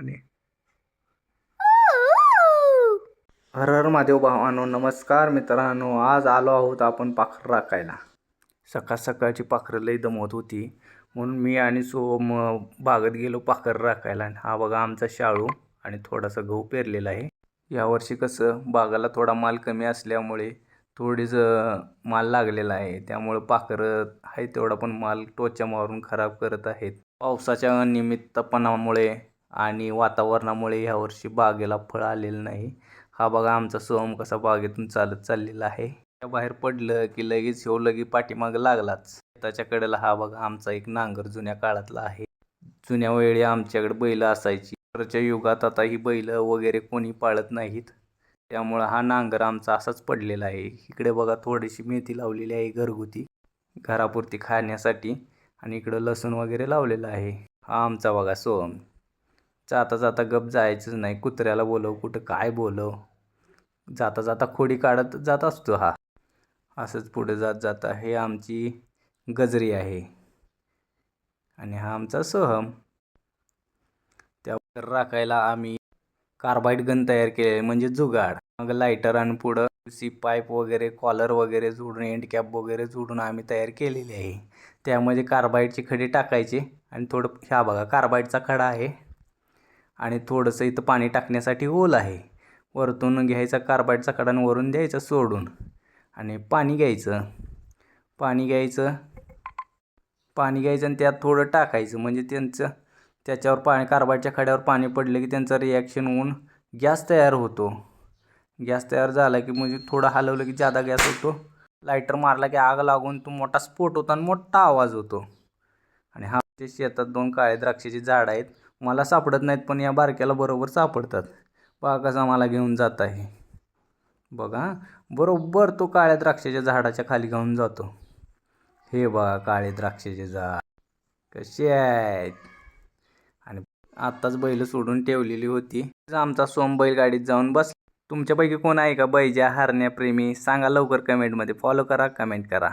आणि हर हर महादेव भावांनो, नमस्कार मित्रांनो. आज आलो आहोत आपण पाखरं राखायला. सकाळ सकाळची पाखरं लई दमवत होती म्हणून मी आणि सोम बागेत गेलो पाखरं राखायला. हा बघा आमचा शाळू आणि थोडासा गहू पेरलेला आहे. यावर्षी कसं बागाला थोडा माल कमी असल्यामुळे थोडीच माल लागलेला आहे, त्यामुळे पाखरं आहे तेवढा पण माल टोचा मारून खराब करत आहेत. पावसाच्या अनियमितपणामुळे आणि वातावरणामुळे यावर्षी बागेला फळ आलेलं नाही. हा बघा आमचा सोहम कसा बागेतून चालत चाललेला आहे. बाहेर पडलं की लगेच लगी पाठीमाग लागलाच. शेताच्या कडेला हा बघा आमचा एक नांगर जुन्या काळातला आहे. जुन्या वेळी आमच्याकडे बैल असायची. आजच्या युगात आता ही बैल वगैरे कोणी पाळत नाहीत, त्यामुळे हा नांगर आमचा असाच पडलेला आहे. इकडे बघा थोडीशी मेथी लावलेली आहे घरगुती घरापुरती खाण्यासाठी, आणि इकडं लसूण वगैरे लावलेलं आहे. हा आमचा बघा सोहम जाता जाता गप जायचंच नाही. कुत्र्याला बोलव कुठं काय बोलव, जाता जाता खोडी काढत जात असतो हा. असंच पुढे जात जाता हे आमची गजरी आहे आणि हा आमचा सोहम. त्या राखायला आम्ही कार्बाईड गन तयार केले, म्हणजे जुगाड. मग लायटर आणि पुढं सी पाईप वगैरे कॉलर वगैरे जोडून एंड कॅप वगैरे जोडून आम्ही तयार केलेली आहे. त्यामध्ये कार्बाईडचे खडे टाकायचे आणि थोडं ह्या बघा कार्बाईडचा खडा आहे आणि थोडंसं इथं पाणी टाकण्यासाठी ओल आहे. वरतून घ्यायचा कार्बाईडचा खडा आणि वरून द्यायचा सोडून आणि पाणी घ्यायचं आणि त्यात थोडं टाकायचं, म्हणजे त्याच्यावर पाणी कार्बाईडच्या खड्यावर पाणी पडलं की त्यांचं रिॲक्शन होऊन गॅस तयार होतो. गॅस तयार झाला की म्हणजे थोडं हलवलं की जादा गॅस होतो. लायटर मारला की आग लागून तो मोठा स्फोट होतो आणि मोठा आवाज होतो. आणि हा ते शेतात 2 काळे द्राक्षाची झाड आहेत. मला सापडत नाहीत पण या बारक्याला बरोबर सापडतात. बघा कसा मला घेऊन जात आहे. बघा बरोबर तो काळ्या द्राक्षाच्या झाडाच्या खाली घेऊन जातो. हे बघा काळे द्राक्षाचे झाड कसे आहेत. आणि आत्ताच बैल सोडून ठेवलेली होती. आमचा सोम बैलगाडीत जाऊन बस. तुमच्यापैकी कोण आहे का बैजा हरण्याप्रेमी? सांगा लवकर कमेंटमध्ये. फॉलो करा, कमेंट करा.